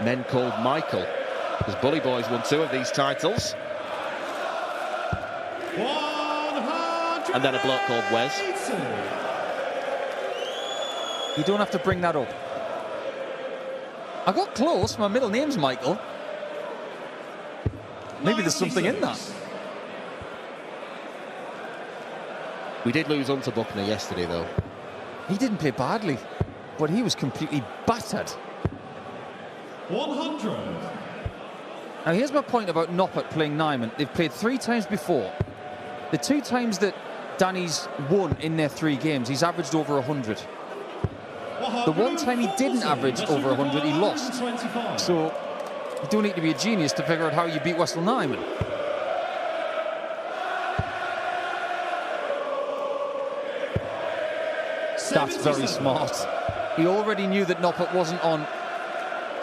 Men called Michael, because Bully Boys won 2 of these titles. And then a bloke called Wes. You don't have to bring that up. I got close. My middle name's Michael. Maybe there's something in that. We did lose Hunter Buckner yesterday, though. He didn't play badly, but he was completely battered. 100. Now, here's my point about Noppert playing Nyman. They've played 3 times before. The 2 times that Danny's won in their 3 games, he's averaged over 100. The 1 time he didn't average over 100, he lost. So you don't need to be a genius to figure out how you beat Wessel Nyman. That's very smart. He already knew that Noppert wasn't on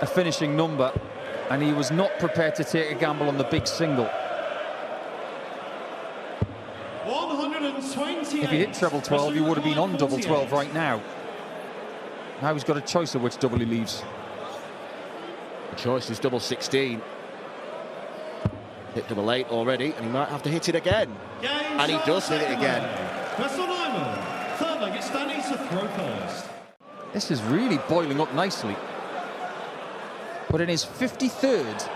a finishing number, and he was not prepared to take a gamble on the big single. 128. If he hit treble 12, he would have been on double 12 right now. Now he's got a choice of which double he leaves. The choice is double 16. Hit double 8 already, and he might have to hit it again. And he does hit it again. Wessel Nyman. Third leg, it's Danny to throw first. This is really boiling up nicely. But in his 53rd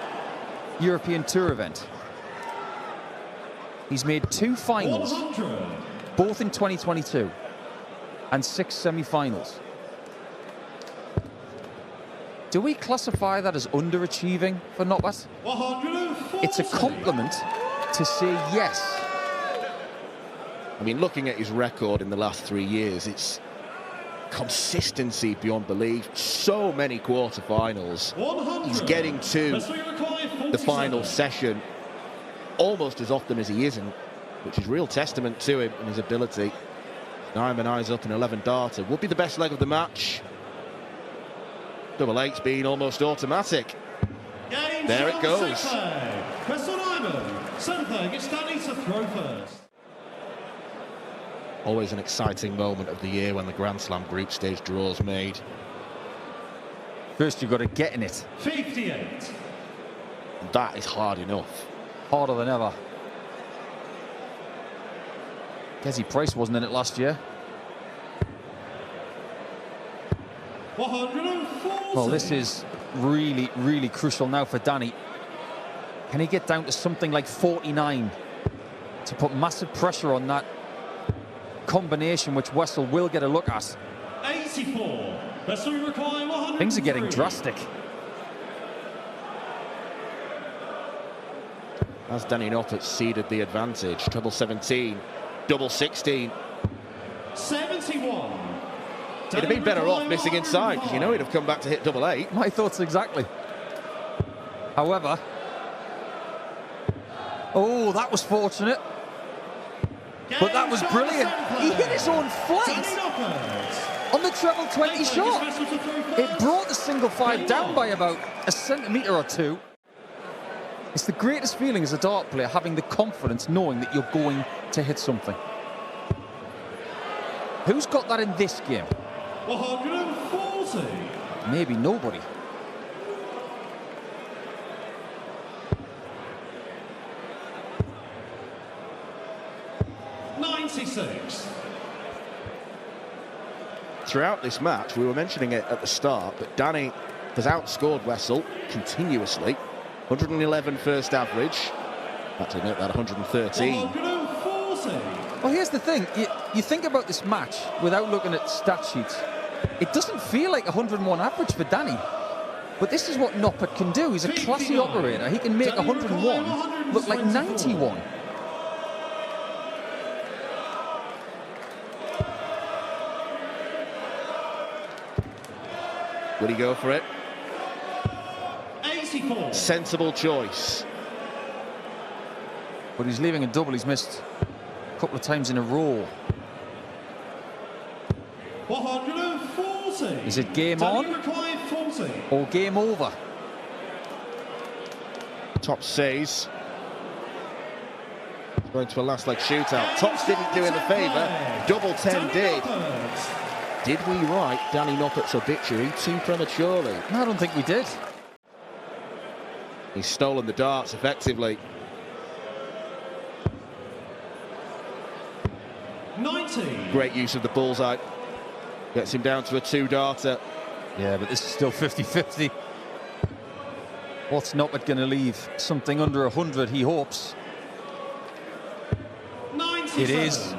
European Tour event, he's made 2 finals, 100. both in 2022, and 6 semi-finals. Do we classify that as underachieving for Noppert? 140. It's a compliment to say yes. I mean, looking at his record in the last 3 years, it's consistency beyond belief. So many quarterfinals. 100. He's getting to the final session almost as often as he isn't, which is real testament to him and his ability. Nyman eyes up an 11 darter. Would be the best leg of the match. Double 8's been almost automatic. There it goes. Wessel Nyman. Seventh leg, it's Danny to throw first. Always an exciting moment of the year when the Grand Slam group stage draw is made. First, you've got to get in it. 58. That is hard enough. Harder than ever. Gezi Price wasn't in it last year. 140. Well, this is really, really crucial now for Danny. Can he get down to something like 49 to put massive pressure on that combination, which Wessel will get a look at? 84. Wessel require 100. Things are getting drastic. As Danny Noppert ceded the advantage. Treble 17, double 16. 71. He'd have been better off missing inside, because you know he'd have come back to hit double 8. My thoughts exactly. However, oh, that was fortunate. But that was brilliant. He hit his own flight on the treble 20 shot. It brought the single 5 down by about a centimetre or 2. It's the greatest feeling as a dart player, having the confidence knowing that you're going to hit something. Who's got that in this game? 140. Maybe nobody. Throughout this match, we were mentioning it at the start, but Danny has outscored Wessel continuously. 111 first average. That's to note that 113. 140. Well, here's the thing. You think about this match without looking at stat sheets. It doesn't feel like 101 average for Danny. But this is what Noppert can do. He's a classy operator. He can make 101 look like 91. Will he go for it? 84. Sensible choice. But he's leaving a double. He's missed a couple of times in a row. 140. Is it game on or game over? Tops says. Going to a last leg shootout. Tops didn't do him a favour. Double 10 did. Did we write Danny Noppert's obituary too prematurely? No, I don't think we did. He's stolen the darts effectively. 90. Great use of the bullseye. Gets him down to a 2-darter. Yeah, but this is still 50-50. What's Noppert going to leave? Something under 100, he hopes. 97. It is.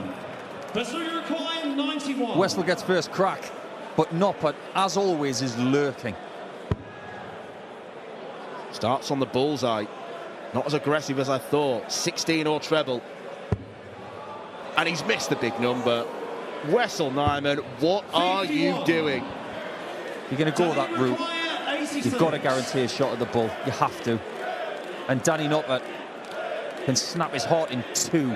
Vessel you require 91. Wessel gets first crack, but Noppert, as always, is lurking. Starts on the bullseye. Not as aggressive as I thought. 16 or treble. And he's missed the big number. Wessel Nijman, what are you doing? You're going to go that route. You've got to guarantee a shot at the bull. You have to. And Danny Noppert can snap his heart in two.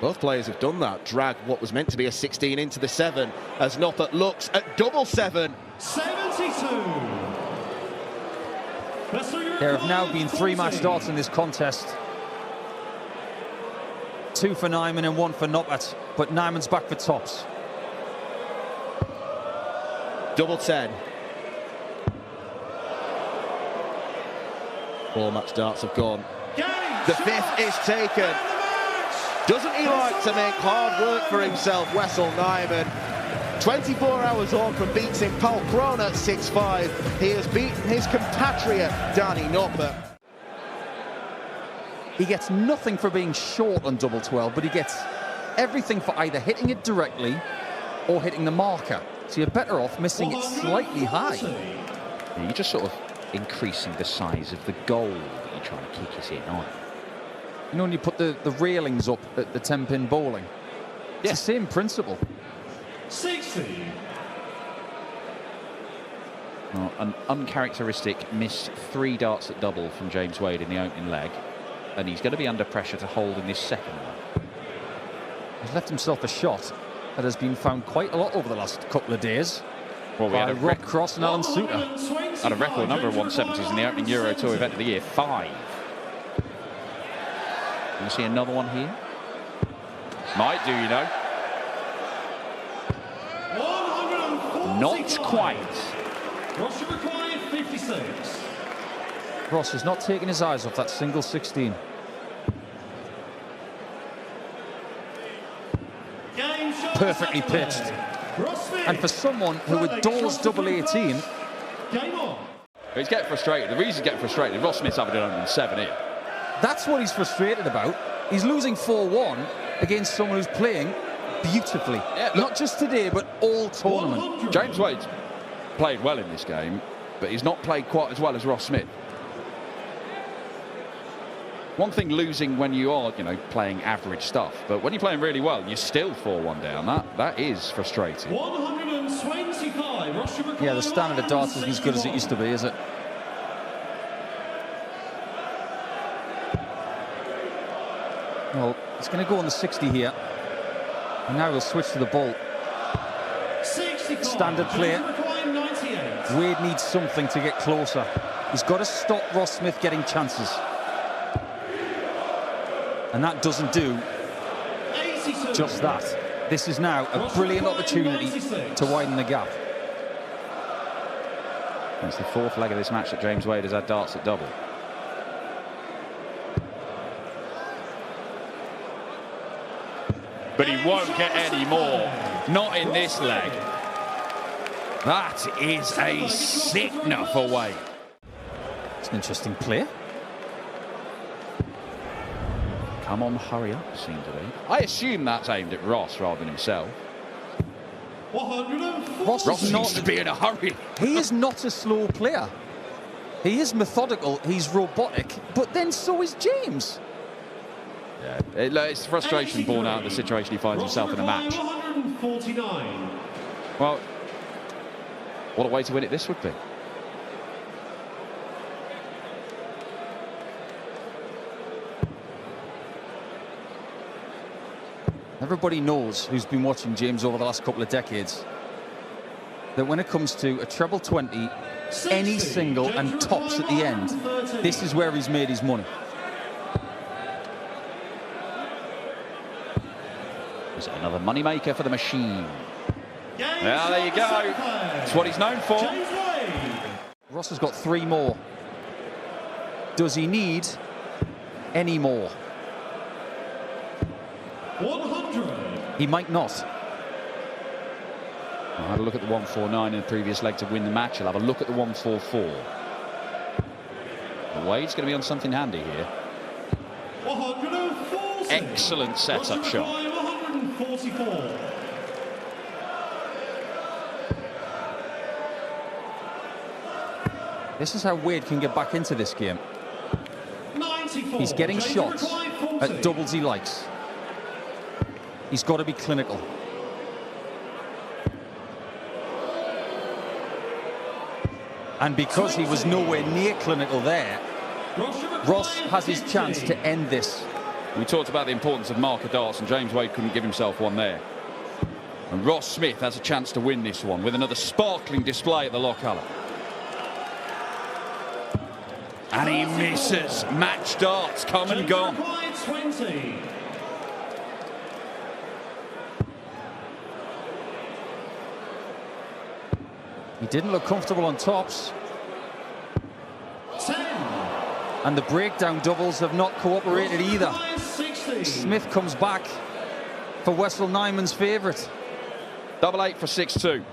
Both players have done that. Drag what was meant to be a 16 into the 7 as Noppert looks at double 7. 72. There have now been 3 match darts in this contest. 2 for Nijman and 1 for Noppert, but Nijman's back for tops. Double 10. 4 match darts have gone. The 5th is taken. Doesn't he like to make hard work for himself, Wessel Nijman? 24 hours on from beating Paul Kroner 6-5. He has beaten his compatriot, Danny Noppert. He gets nothing for being short on double 12, but he gets everything for either hitting it directly or hitting the marker. So you're better off missing it slightly high. Yeah, you're just sort of increasing the size of the goal that you're trying to kick it in, aren't you? You know when you put the railings up at the 10-pin bowling? It's the same principle. 60. Well, an uncharacteristic missed 3 darts at double from James Wade in the opening leg, and he's going to be under pressure to hold in this second one. He's left himself a shot that has been found quite a lot over the last couple of days. Well, we by had Rob Cross and Alan Suter. Had a record number of 170s in the opening Euro Tour event of the year, 5. You see another one here? Might do, you know. Not quite. Ross required 56. Ross has not taken his eyes off that single 16. Perfectly pitched. And for someone who adores double 18, He's getting frustrated. The reason he's getting frustrated, Ross Smith's having it 107 here. that's what he's frustrated about. He's losing 4-1 against someone who's playing beautifully. Yeah, not just today, but all tournament. James Wade's played well in this game, but he's not played quite as well as Ross Smith. One thing losing when you are, you know, playing average stuff, but when you're playing really well, you're still 4-1 down. That is frustrating. 125. Yeah, the standard of darts isn't as good as it used to be, is it? Well, it's going to go on the 60 here. And now we'll switch to the ball. Standard play. Wade needs something to get closer. He's got to stop Ross Smith getting chances. And that doesn't do just that. This is now a brilliant opportunity to widen the gap. It's the 4th leg of this match that James Wade has had darts at double. But he won't get any more. Not in this leg. That is a sickener for Wade. It's an interesting play. Come on, hurry up, seemed to be. I assume that's aimed at Ross rather than himself. Ross seems to be in a hurry. He is not a slow player. He is methodical, he's robotic, but then so is James. Yeah, it's frustration born out of the situation he finds himself in a match. 149. Well, what a way to win it this would be. Everybody knows, who's been watching James over the last couple of decades, that when it comes to a treble 20, any single and tops at the end, this is where he's made his money. Is it another moneymaker for the machine? Well, there you go. That's what he's known for. Ross has got 3 more. does he need any more? 100. He might not. I'll have a look at the 149 in the previous leg to win the match. I'll have a look at the 144. Wade's going to be on something handy here. 140. Excellent setup shot. 144. This is how Wade can get back into this game. 94. He's getting James shots McCoy, 40. at doubles he likes. He's got to be clinical. And because he was nowhere near clinical there, Ross has his chance to end this. We talked about the importance of marker darts, and James Wade couldn't give himself one there. And Ross Smith has a chance to win this one with another sparkling display at the Lochalla. And he misses. Match darts come and gone. 20. He didn't look comfortable on tops. 10. And the breakdown doubles have not cooperated either. 60. Smith comes back for Wessel Nyman's favourite. 8-8 for 6-2.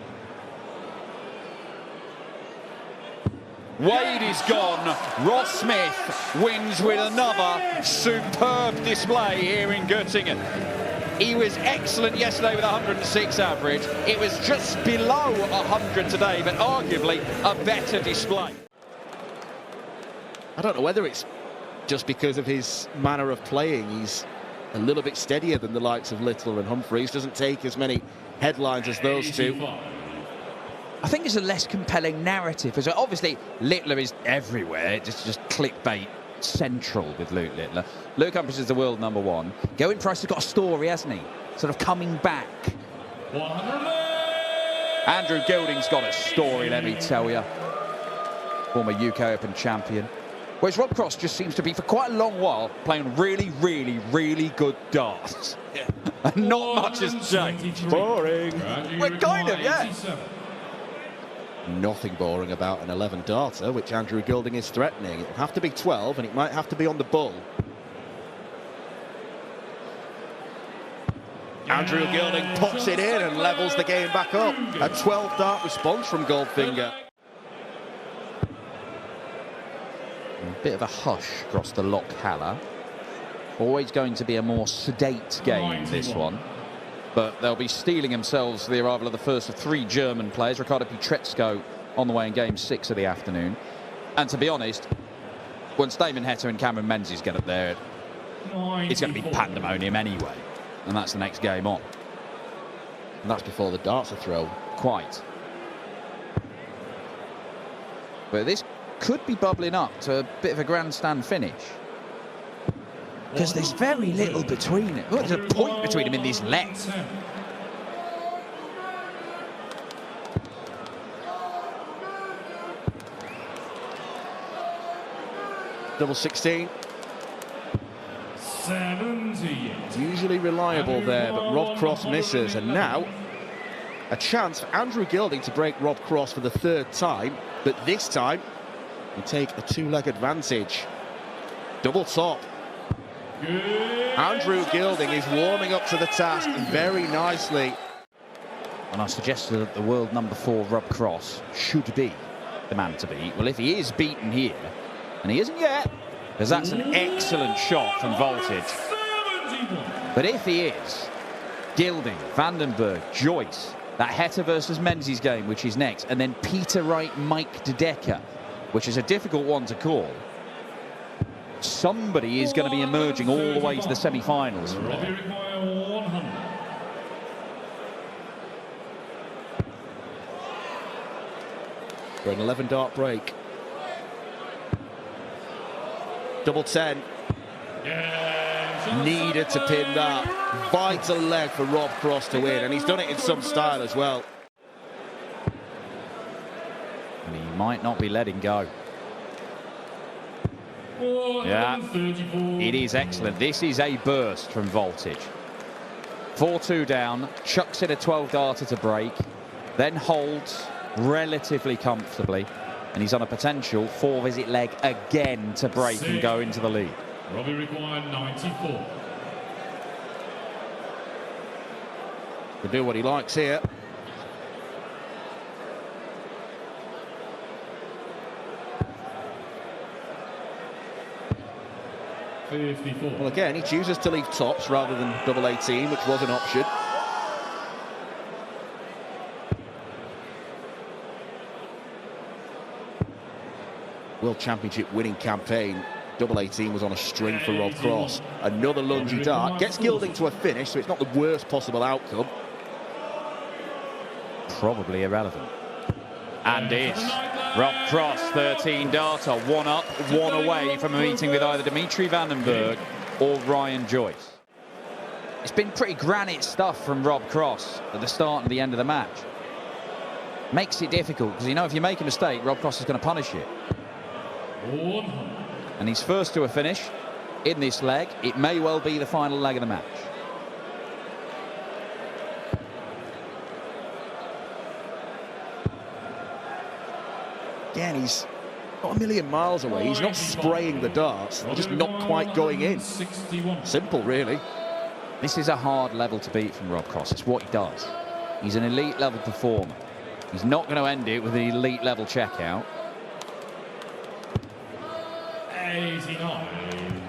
Wade is gone. Ross Smith wins with another superb display here in Göttingen. He was excellent yesterday with 106 average. It was just below 100 today, but arguably a better display. I don't know whether it's just because of his manner of playing. He's a little bit steadier than the likes of Littler and Humphreys. Doesn't take as many headlines as those two. I think it's a less compelling narrative. Because obviously, Littler is everywhere. It's just clickbait central with Luke Littler. Luke Humphreys is the world #1. Gerwyn Price has got a story, hasn't he? Sort of coming back. 100. Andrew Gilding's got a story, let me tell you. Former UK Open champion. Whereas Rob Cross just seems to be, for quite a long while, playing really, really, really good darts. Yeah. And not much has changed. Boring. Well, kind of, yeah. Nothing boring about an 11 darter, which Andrew Gilding is threatening. It'll have to be 12, and it might have to be on the bull. Andrew Gilding pops it in and levels the game back up. A 12 dart response from Goldfinger. A bit of a hush across the Lochalla. Always going to be a more sedate game, this one. But they'll be steeling themselves the arrival of the first of 3 German players. Ricardo Pietreczko on the way in game 6 of the afternoon. And to be honest, once Damon Heta and Cameron Menzies get up there, it's going to be pandemonium anyway. And that's the next game on. And that's before the darts are thrown. Quite. But this could be bubbling up to a bit of a grandstand finish. Because there's very little between it. Well, there's a point between them in these legs. Double 16. 70. Usually reliable there, but Rob Cross misses. And now, a chance for Andrew Gilding to break Rob Cross for the 3rd time. But this time, we take a 2-leg advantage. Double top. Andrew Gilding is warming up to the task very nicely. And I suggested that the world #4 Rob Cross should be the man to beat. Well, if he is beaten here, and he isn't yet, because that's an excellent shot from Voltage. 71. But if he is, Gilding, Vandenberg, Joyce, that Heta versus Menzies game, which is next, and then Peter Wright, Mike De Decker, which is a difficult one to call. Somebody is going to be emerging all the way to the semi-finals from Robbie there. require 100. For an 11 dart break. Double 10. Needed to pin that. Vital leg for Rob Cross to win, and he's done it in some style as well. And he might not be letting go. Yeah, it is excellent. This is a burst from Voltage. 4-2 down, chucks in a 12 darter to break, then holds relatively comfortably, And he's on a potential 4-visit leg again to break and go into the lead. Robbie required 94. Can do what he likes here. Well, again, he chooses to leave tops rather than double 18, which was an option. World Championship winning campaign. Double 18 was on a string for Rob Cross. Another lungy dart. Gets Gilding to a finish, so it's not the worst possible outcome. Probably irrelevant. And is. Rob Cross, 13 darter, 1 up, 1 away from a meeting with either Dimitri Van den Bergh or Ryan Joyce. It's been pretty granite stuff from Rob Cross at the start and the end of the match. Makes it difficult, because you know if you make a mistake, Rob Cross is going to punish you. And he's first to a finish in this leg. It may well be the final leg of the match. Again, he's not a million miles away. He's not spraying the darts. They're just not quite going in. Simple, really. This is a hard level to beat from Rob Cross. It's what he does. He's an elite level performer. He's not going to end it with an elite level checkout. 89.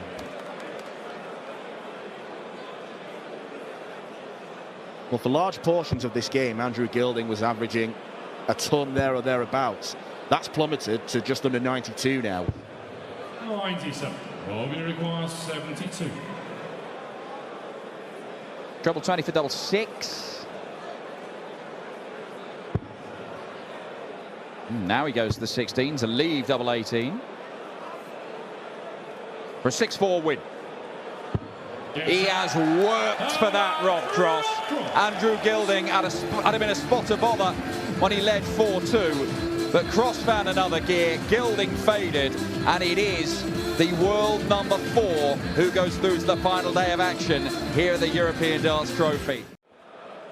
Well, for large portions of this game, Andrew Gilding was averaging a ton there or thereabouts. That's plummeted to just under 92 now. 97. Robbie requires 72. Treble 20 for double 6. Now he goes to the 16 to leave double 18. For a 6-4 win. He has worked for that, Rob Cross. Andrew Gilding had him in a spot of bother when he led 4-2. But Cross found another gear, Gilding faded, and it is the world number 4 who goes through to the final day of action here at the European Darts Trophy.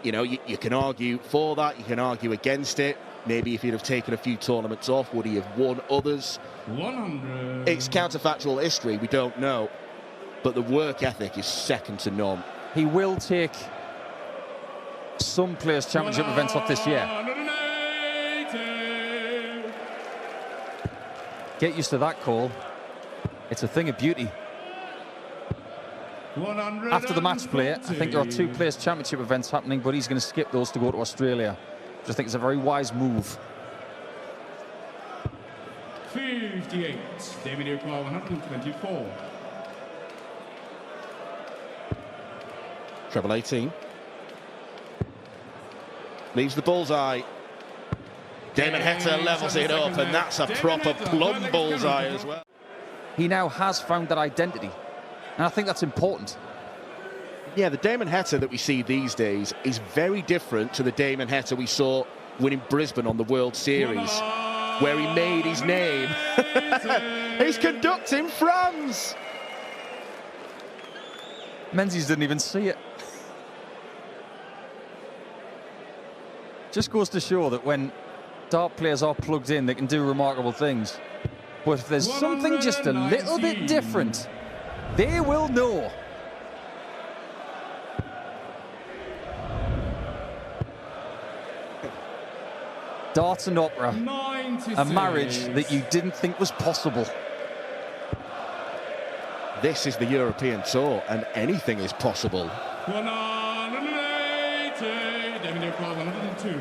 You know, you can argue for that, you can argue against it. Maybe if he'd have taken a few tournaments off, would he have won others? 100. It's counterfactual history, we don't know. But the work ethic is second to none. He will take some Players' Championship events off this year. Get used to that call. It's a thing of beauty. After the match play, I think there are 2 Players' Championship events happening, but he's going to skip those to go to Australia. I just think it's a very wise move. 58. David O'Connor, 124. Treble 18. Leaves the bullseye. Damon Heta levels it up, and that's a proper plumb bullseye as well. He now has found that identity, and I think that's important. Yeah, the Damon Heta that we see these days is very different to the Damon Heta we saw winning Brisbane on the World Series, where he made his name. He's conducting Franz. Menzies didn't even see it. Just goes to show that when dart players are plugged in, they can do remarkable things. But if there's something just a little bit different, they will know. Darts and opera, 96. A marriage that you didn't think was possible. This is the European Tour, and anything is possible. 180. David O'Connor, 102.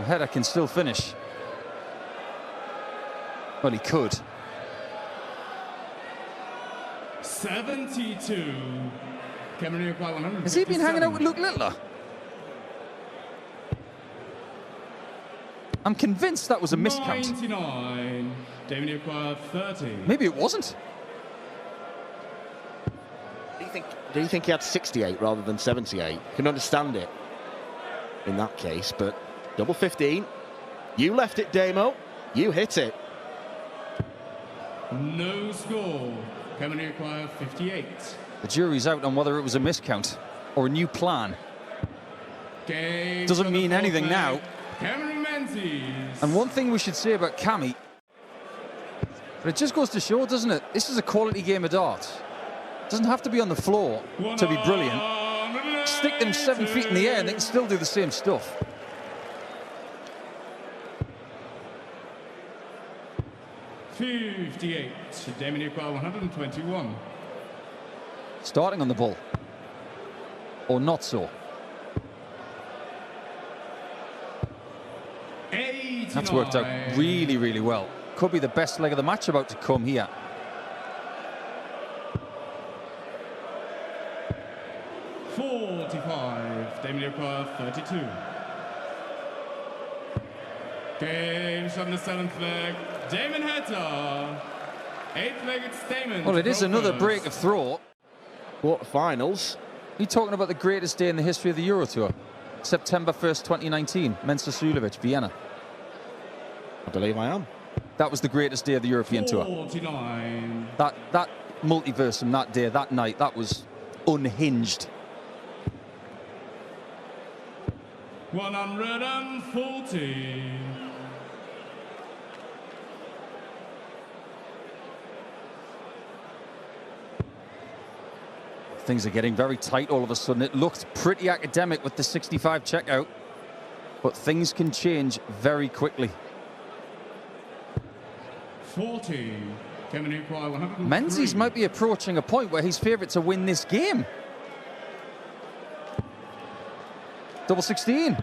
Heta can still finish. Well, he could. 72. Cameron O'Connor, 157. Has he been hanging out with Luke Littler? I'm convinced that was a miscount. 99. David O'Connor, 30. Maybe it wasn't. Do you think he had 68 rather than 78? Can understand it in that case, but double 15. You left it, Damo. You hit it. No score. Cameron O'Connor, 58. The jury's out on whether it was a miscount or a new plan. Game Doesn't mean anything now. Cameron Menzies. And one thing we should say about Cammy, but it just goes to show, doesn't it? This is a quality game of darts. Doesn't have to be on the floor to be brilliant. Stick them 7 feet in the air and they can still do the same stuff. .58, Damien Newquist 121. Starting on the ball. Or not so. 89. That's worked out really, really well. Could be the best leg of the match about to come here. .45, Damien Newquist 32. Game shot in the 7th leg, Damon Heta. 8-legged Stamen. Well, it is another break of throw. Quarterfinals. You're talking about the greatest day in the history of the Euro Tour. September 1st, 2019, Mensa Suljovic, Vienna. I believe I am. That was the greatest day of the European Tour. 49. That multiversum, that day, that night, that was unhinged. 140. Things are getting very tight all of a sudden. It looked pretty academic with the 65 checkout, but things can change very quickly. 40. Menzies might be approaching a point where he's favourite to win this game. Double 16.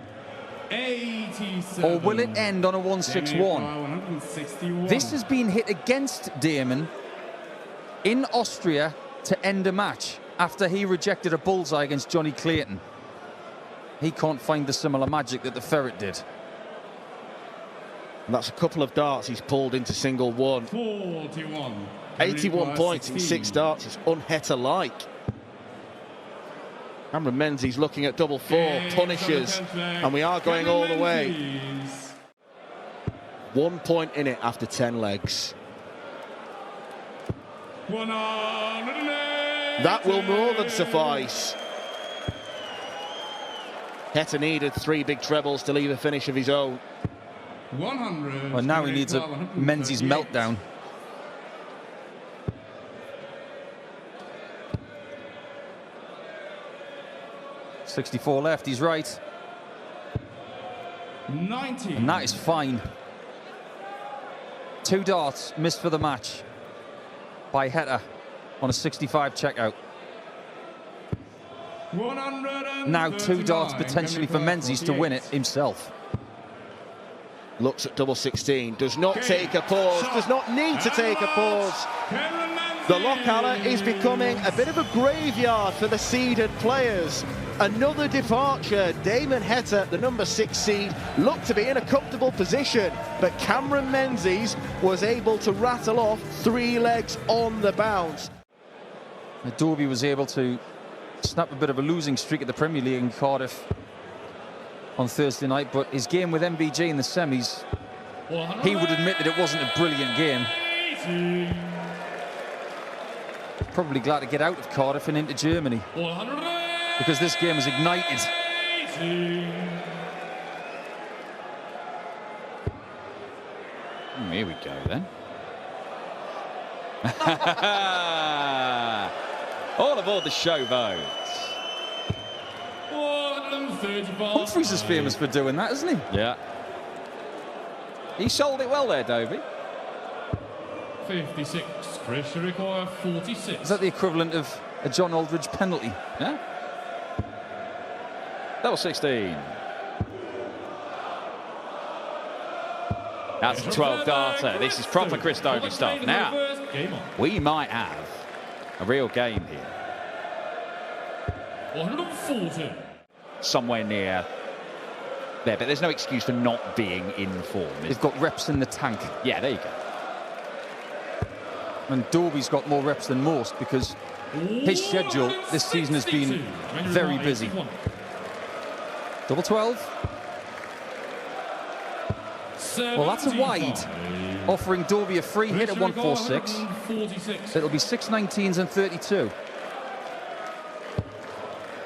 87. Or will it end on a 161? 161. This has been hit against Damon in Austria to end a match after he rejected a bullseye against Johnny Clayton. He can't find the similar magic that the Ferret did. And that's a couple of darts he's pulled into single one. 41. 81 points in 6 darts. It's un-Heta-like. Cameron Menzies looking at double 4, punishes, and we are going all the way. 1 point in it after 10 legs. 180. That will more than suffice. Heta needed 3 big trebles to leave a finish of his own. 100. Well, now he needs a Menzies meltdown. .64 left, he's right. 90. And that is fine. 2 darts missed for the match by Heta on a 65 checkout. 139. Now 2 darts potentially for Menzies to win it himself. Looks at double 16, does not take a pause, does not need to take a pause. The Lochalla is becoming a bit of a graveyard for the seeded players. Another departure. Damon Heta, the number 6 seed, looked to be in a comfortable position, but Cameron Menzies was able to rattle off 3 legs on the bounce. Adobe was able to snap a bit of a losing streak at the Premier League in Cardiff on Thursday night, but his game with MBJ in the semis, he would admit that it wasn't a brilliant game. Probably glad to get out of Cardiff and into Germany, because this game was ignited. Here we go then. All aboard the showboat. Humphreys is famous for doing that, isn't he? Yeah. He sold it well there, Dovey. 56. Chris Jericho 46. Is that the equivalent of a John Aldridge penalty? Yeah. Double 16. That's a 12 darter. This is proper Chris Dovey stuff. Now, we might have a real game here. 140. somewhere near there, but there's no excuse for not being in form. They've got reps in the tank. Yeah, there you go. And Dorby's got more reps than most because his schedule this season has been very busy. Double 12. Well, that's a wide, offering Dorby a free hit at 146. It'll be 619s and 32.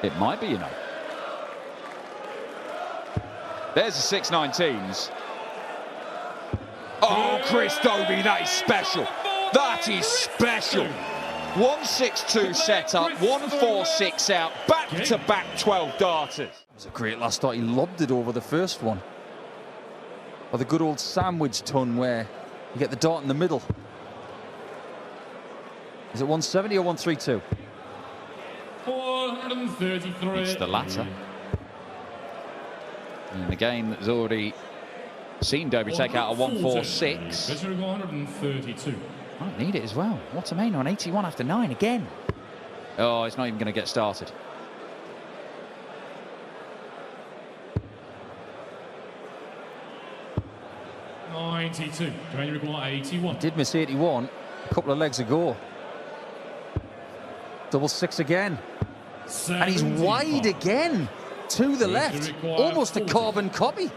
It might be, you know. There's the 619s. Oh, Chris Dobey, that is special. That is special. 1-6-2 setup, 1-4-6 out, back-to-back 12 darters. It was a great last start. He lobbed it over the first one. Or the good old sandwich ton where you get the dart in the middle. Is it 170 or 132? 433. It's the latter. And the game that's already seen Dobey take out a 1-4-6. This will go 132. Might need it as well. Watermain on 81 after 9 again. Oh, it's not even going to get started. $92. Jermaine require 81. Did miss 81 a couple of legs ago. Double six again. And he's wide again. To the left. Almost a carbon copy.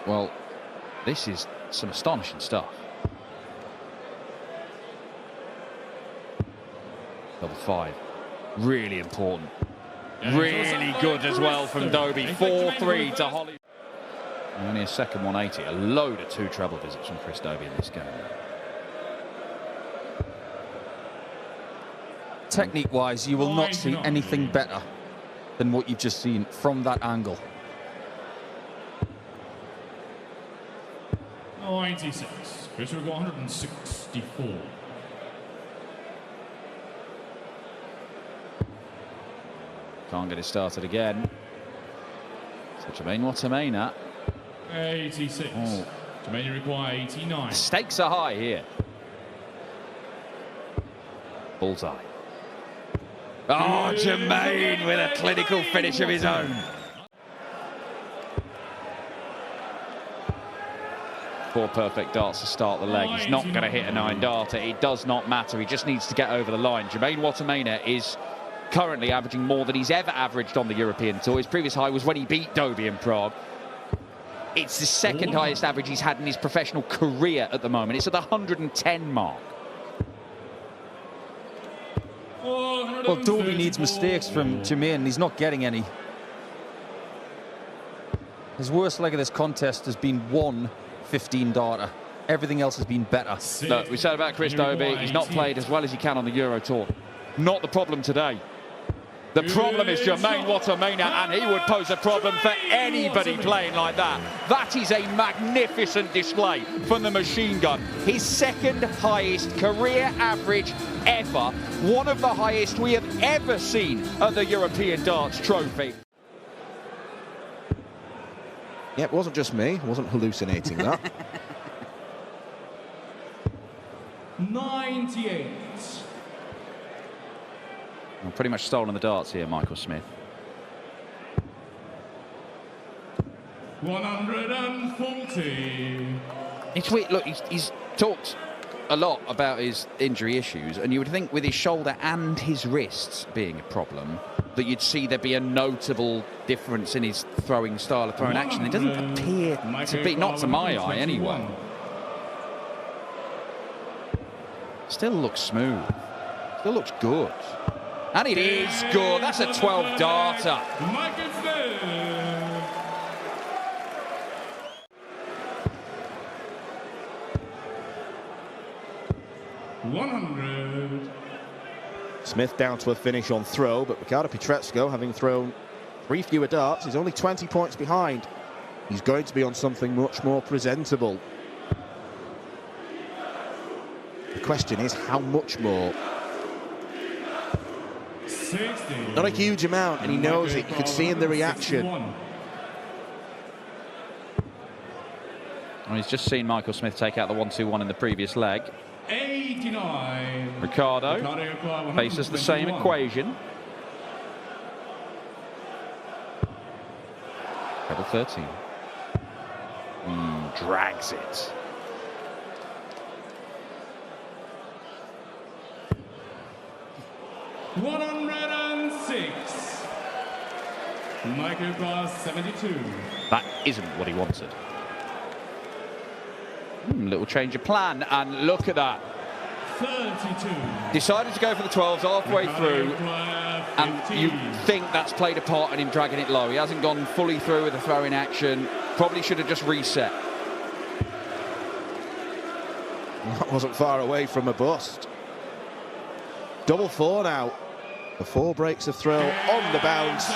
Well, this is some astonishing stuff. Double 5. Really important. Really good as well from Dobey. 4-3 to Holly. Only a second 180. A load of 2 treble visits from Chris Dobey in this game. Technique-wise, you will not see anything better than what you've just seen from that angle. 96. Chris will go 164. Can't get it started again. So Jermaine Watermain. 86. Oh. Jermaine require 89. The stakes are high here. Bullseye. Oh, Jermaine with a clinical finish of his own. 4 perfect darts to start the leg. He's not going to hit a 9 darter. It does not matter. He just needs to get over the line. Jermaine Watermain is currently averaging more than he's ever averaged on the European Tour. His previous high was when he beat Dobey in Prague. It's the second highest average he's had in his professional career at the moment. It's at the 110 mark. Well, Dobey needs mistakes from Jermaine, and he's not getting any. His worst leg of this contest has been 1 15 darter. Everything else has been better. Look, we said about Chris Dobey, he's not played as well as he can on the Euro Tour. Not the problem today. The problem is Jermaine Watermain, and he would pose a problem for anybody playing like that. That is a magnificent display from the machine gun. His second highest career average ever. One of the highest we have ever seen at the European Darts Trophy. Yeah, it wasn't just me. I wasn't hallucinating that. 98. Well, pretty much stolen the darts here, Michael Smith. 140. It's weird. Look, he's talked a lot about his injury issues, and you would think with his shoulder and his wrists being a problem that you'd see there be a notable difference in his throwing style of throwing action. It doesn't appear to be, not to my eye anyway. Still looks smooth. Still looks good. And it is good. That's a 12 darter. Michael Smith. $100. Smith down to a finish on throw, but Ricardo Pietreczko, having thrown 3 fewer darts, is only 20 points behind. He's going to be on something much more presentable. The question is, how much more? 60. Not a huge amount, and he knows it. You could see in the reaction. Well, he's just seen Michael Smith take out the 1-2-1 in the previous leg. 89. Ricardo faces the same equation. Treble 13. Drags it. $106. Michael Cross 72. That isn't what he wanted. Little change of plan, and look at that. 32. Decided to go for the 12s halfway through, and you think that's played a part in him dragging it low. He hasn't gone fully through with the throw-in action. Probably should have just reset. That wasn't far away from a bust. Double 4 now. The 4 breaks of throw on the bounce.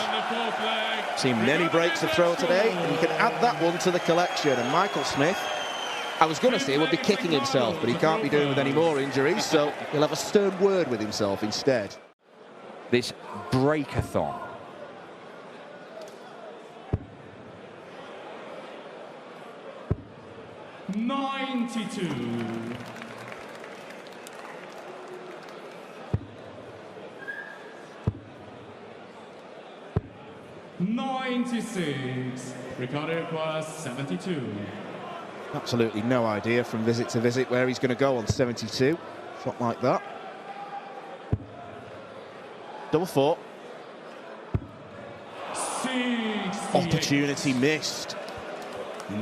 Seen many breaks of throw today, and you can add that one to the collection. And Michael Smith, I was going to say, would be kicking himself, but he can't be doing with any more injuries, so he'll have a stern word with himself instead. This breakathon. $92. $96. Ricardo requires 72. Absolutely no idea from visit to visit where he's going to go on 72. Shot like that. Double 4. 68. Opportunity missed.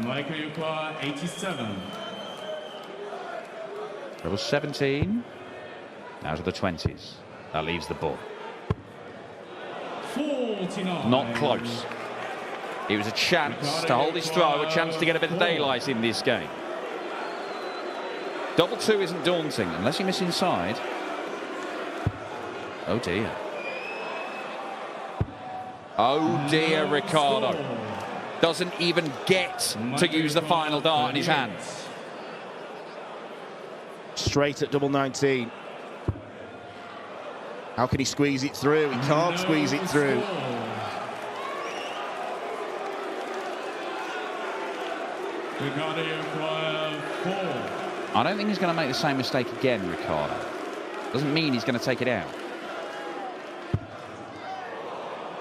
Michael requires 87. There was 17. Out of the 20s. That leaves the ball. 49. Not close. It was a chance to hold his throw, a chance to get a bit of daylight in this game. Double 2 isn't daunting, unless you miss inside. Oh dear. Oh dear, Ricardo. Doesn't even get to use the final dart in his hands. Straight at double 19. How can he squeeze it through? He can't squeeze it through. I don't think he's going to make the same mistake again, Ricardo. Doesn't mean he's going to take it out.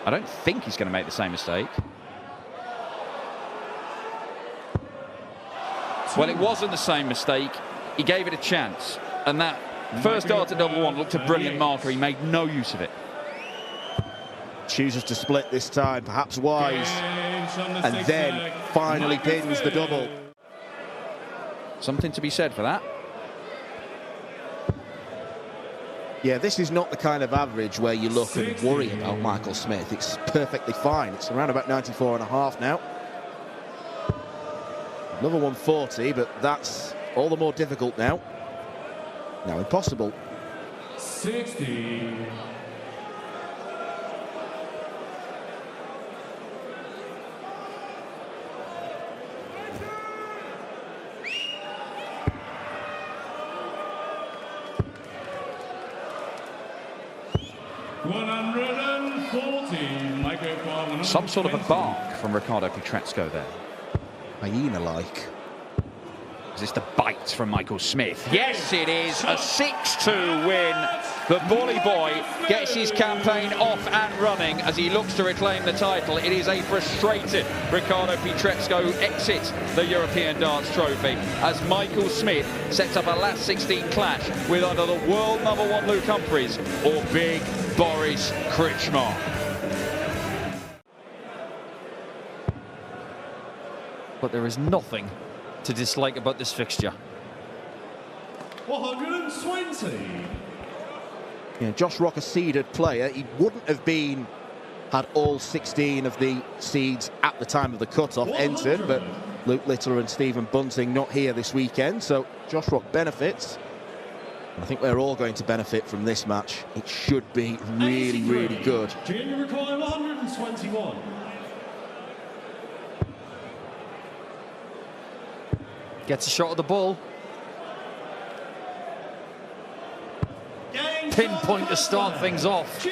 I don't think he's going to make the same mistake. Well, it wasn't the same mistake. He gave it a chance. And that first dart at double 1 looked a brilliant marker. He made no use of it. Chooses to split this time, perhaps wise. And then finally pins the double. Something to be said for that. Yeah, this is not the kind of average where you look and worry about Michael Smith. It's perfectly fine. It's around about 94.5 now. Another 140, but that's all the more difficult now. Now impossible. 60. Some sort of a bark from Ricardo Pietreczko there. Hyena-like. Is this the bite from Michael Smith? Yes, it is. A 6-2 win. The bully boy gets his campaign off and running as he looks to reclaim the title. It is a frustrated Ricardo Pietreczko exits the European Darts Trophy as Michael Smith sets up a last 16 clash with either the world #1 Luke Humphries or big Boris Krčmar. But there is nothing to dislike about this fixture. 120. Yeah, Josh Rock, a seeded player, he wouldn't have had all 16 of the seeds at the time of the cut-off entered, but Luke Littler and Stephen Bunting not here this weekend, so Josh Rock benefits. I think we're all going to benefit from this match. It should be really, really good. Junior require 121. Gets a shot at the ball. Pinpoint to start things off.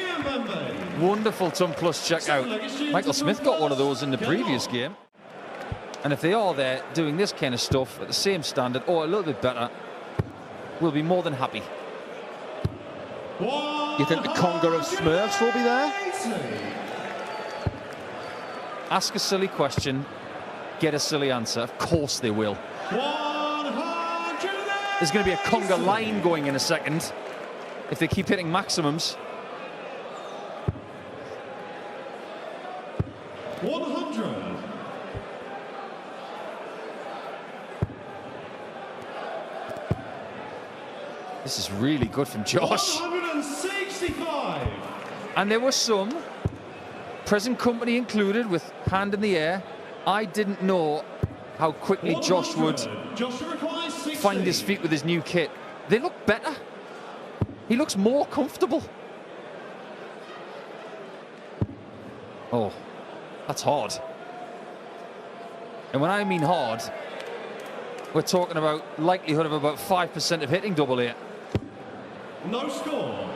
Wonderful ton plus check out. Michael Smith got one of those in the previous game. And if they are there doing this kind of stuff at the same standard or a little bit better, we'll be more than happy. You think the conga of Smurfs will be there? Ask a silly question, get a silly answer. Of course they will. There's going to be a conga line going in a second if they keep hitting maximums. 100. This is really good from Josh. 165. And there were some, present company included, with hand in the air. I didn't know how quickly Josh would find his feet with his new kit. They look better. He looks more comfortable. Oh, that's hard. And when I mean hard, we're talking about likelihood of about 5% of hitting double eight. No score.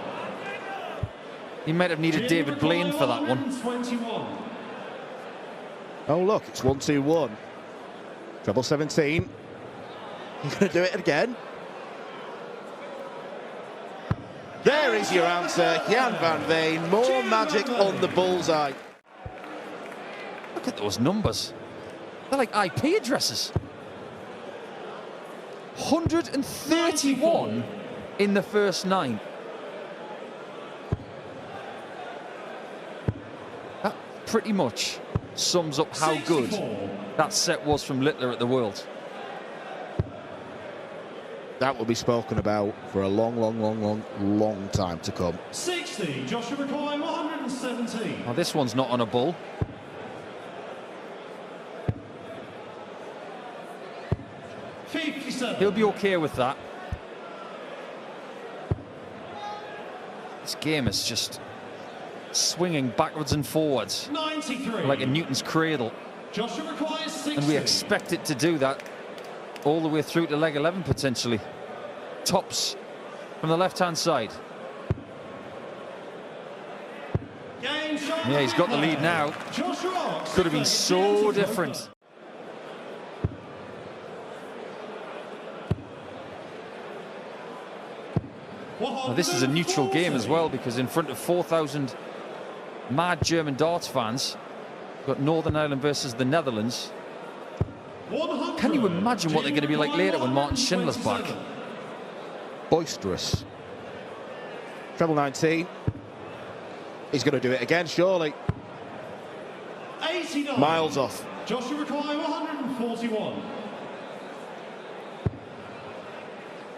He might have needed David Blaine for that one. 121. Oh, look, it's 1-2-1. Treble 17. He's going to do it again. There is your answer, Jan van Veen. More magic on the bullseye. Look at those numbers. They're like IP addresses. 131 in the first 9. That pretty much sums up how good 64. that set was from Littler at the World. That will be spoken about for a long time to come. 60. Joshua McCoy, 117. Now this one's not on a bull. 57. He'll be okay with that. This game is just swinging backwards and forwards 93. like a Newton's cradle. Joshua McCoy, 60. And we expect it to do that all the way through to leg 11 potentially. Tops from the left-hand side. Game shot. Yeah, he's got the lead now. Joshua Could have been so different. Now, this is a neutral game as well, because in front of 4,000 mad German darts fans, we've got Northern Ireland versus the Netherlands. Can you imagine what they're going to be like later when Martin Schindler's back? Boisterous. Treble 19. He's going to do it again, surely. 89. Miles off. Joshua McCoy, 141.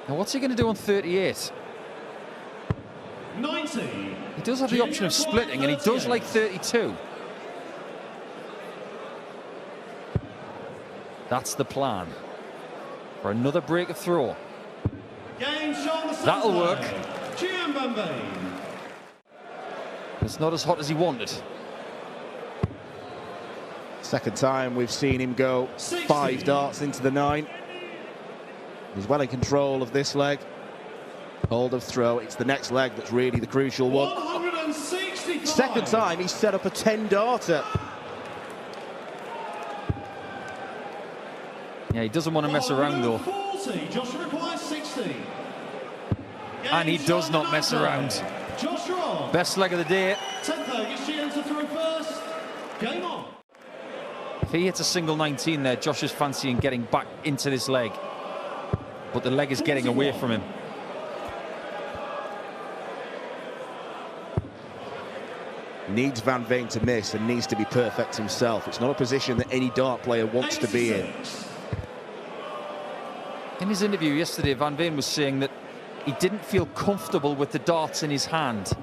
Now, what's he going to do on 38? 90. He does have the option of splitting, and he does like 32. That's the plan. For another break of throw. Game shot on the That'll work. Jan van Veen. It's not as hot as he wanted. Second time we've seen him go 5 darts into the 9. He's well in control of this leg. Hold of throw. It's the next leg that's really the crucial one. 165. Second time he's set up a 10-darter. Yeah, he doesn't want to mess around though. 40. Joshua McCoy, 60. And he does not mess around. Joshua. Best leg of the day. 10th leg, is she enter through first? Game on. If he hits a single 19 there, Josh is fancying getting back into this leg. But the leg is getting away from him. Needs Van Veen to miss and needs to be perfect himself. It's not a position that any dart player wants to be in. 86. In his interview yesterday, Van Veen was saying that he didn't feel comfortable with the darts in his hand.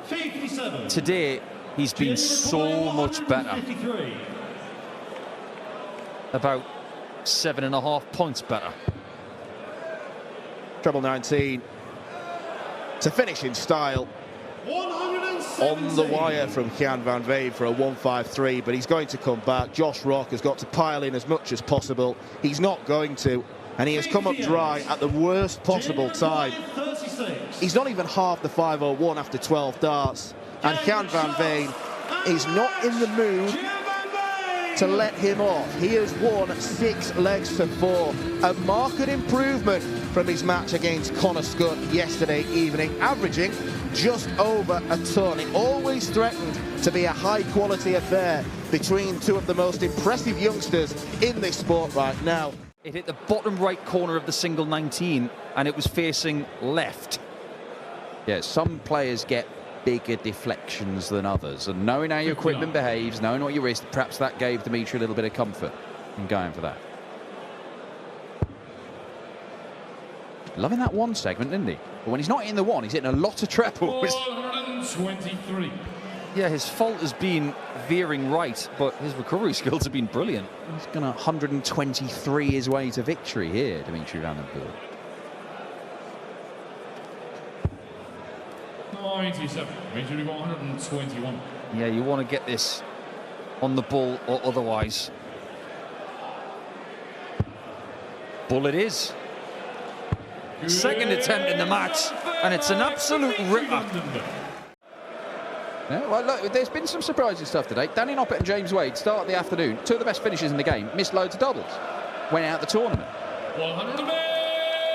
57. Today, he's been so much better. 153. About 7.5 points better. Treble 19 to finish in style. 117. On the wire from Jan van Veen for a 153, but he's going to come back. Josh Rock has got to pile in as much as possible. He's not going to, and he has come up dry at the worst possible time. 36. He's not even half the 501 after 12 darts, and Jan van Veen is not in the mood to let him off. He has won 6 legs to 4, a marked improvement from his match against Connor Scott yesterday evening, averaging just over a ton. It always threatened to be a high-quality affair between two of the most impressive youngsters in this sport right now. It hit the bottom right corner of the single 19, and it was facing left. Yeah, some players get bigger deflections than others, and knowing how your equipment behaves, knowing what your wrist, perhaps that gave Dimitri a little bit of comfort in going for that. Loving that one segment, isn't he? But when he's not hitting the one, he's hitting a lot of trebles. 423. Yeah, his fault has been veering right, but his recovery skills have been brilliant. He's going to 123 his way to victory here, Dimitri Van den Bergh. 97. Dimitri got 121. Yeah, you want to get this on the bull or otherwise. Bull it is. Second attempt in the match, and it's an absolute ripper. Yeah, well, look, there's been some surprising stuff today. Danny Noppert and James Wade start the afternoon. Two of the best finishers in the game. Missed loads of doubles. Went out the tournament. 100.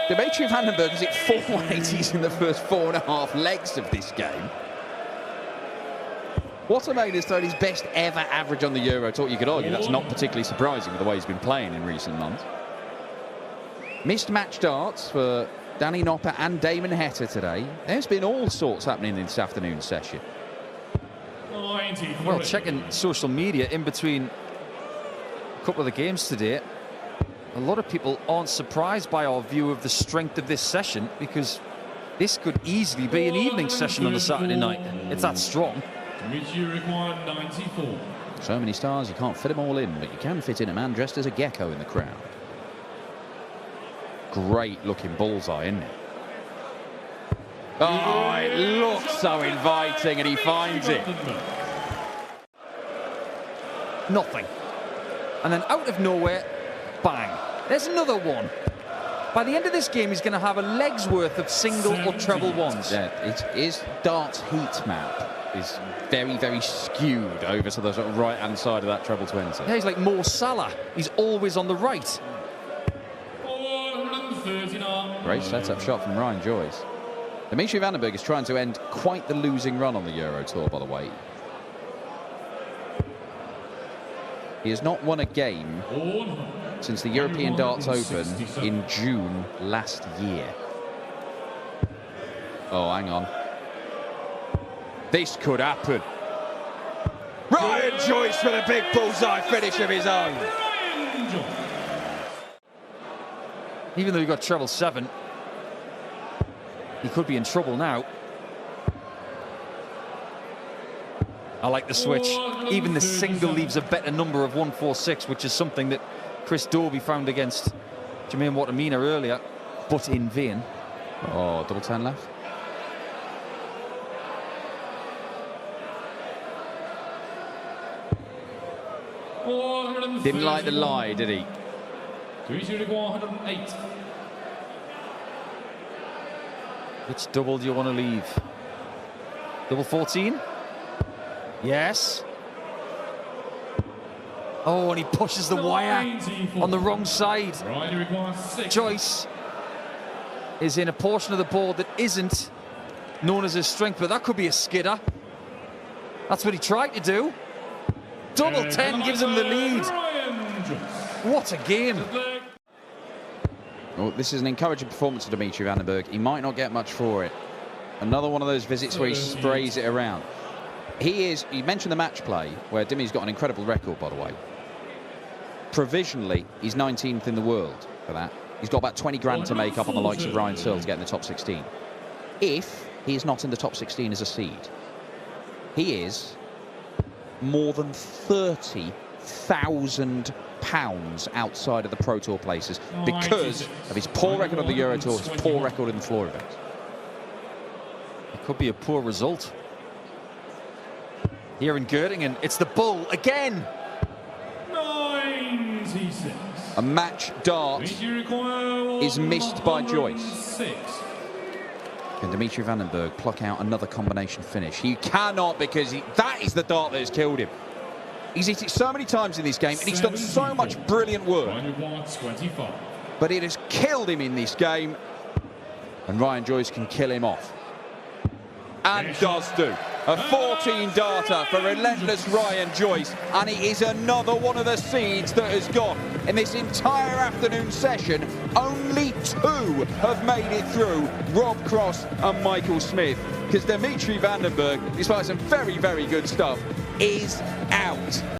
Dimitri Van den Bergh has hit 4 180s in the first 4.5 legs of this game. Watermain has thrown his best ever average on the Euro Tour. You could argue that's not particularly surprising with the way he's been playing in recent months. Missed match darts for Danny Noppert and Damon Heta today. There's been all sorts happening in this afternoon session. 93. Well, checking social media in between a couple of the games today, a lot of people aren't surprised by our view of the strength of this session, because this could easily be an evening session on a Saturday night. It's that strong. Dimitri required 94. So many stars, you can't fit them all in, but you can fit in a man dressed as a gecko in the crowd. Great looking bullseye, isn't it? Oh, it looks so inviting, and he finds it. Nothing. And then out of nowhere, bang. There's another one. By the end of this game, he's going to have a leg's worth of single or treble ones. Yeah, his darts heat map is very, very skewed over to the sort of right-hand side of that treble 20. Yeah, he's like Mo Salah. He's always on the right. 439. Great setup shot from Ryan Joyce. Dimitri Van den Bergh is trying to end quite the losing run on the Euro Tour, by the way. He has not won a game since the European Darts Open in June last year. Oh, hang on. This could happen. Ryan Joyce with a big bullseye finish of his own. Even though he got treble 7, he could be in trouble now. I like the switch. Even the single leaves a better number of 146, which is something that Chris Dobey found against Jermaine Watermina earlier, but in vain. Oh, double 10 left. Didn't like the lie, did he? Dimitri required 108. Which double do you want to leave? Double 14? Yes. Oh, and he pushes the wire on the wrong side. Riley requires 6. Joyce is in a portion of the board that isn't known as his strength, but that could be a skidder. That's what he tried to do. Double 10 gives him the lead. What a game. Well, this is an encouraging performance of Dimitri Van den Bergh. He might not get much for it. Another one of those visits where he sprays it around. You mentioned the match play, where Dimi's got an incredible record, by the way. Provisionally, he's 19th in the world for that. He's got about 20 grand to make up on the likes of Ryan Searle to get in the top 16. If he is not in the top 16 as a seed, he is more than £30,000 outside of the Pro Tour places because of his poor record on the Euro Tour, his poor record in the floor events. It could be a poor result. Here in Göttingen, it's the bull again. 96. A match dart is missed by Joyce. Can Dimitri Van den Bergh pluck out another combination finish? He cannot, because that is the dart that has killed him. He's hit it so many times in this game, and he's done so much brilliant work. But it has killed him in this game, and Ryan Joyce can kill him off. And does do. A 14-darter for relentless Ryan Joyce, and it is another one of the seeds that has gone. In this entire afternoon session, only 2 have made it through, Rob Cross and Michael Smith, because Dimitri Van den Bergh, despite some very, very good stuff, is out.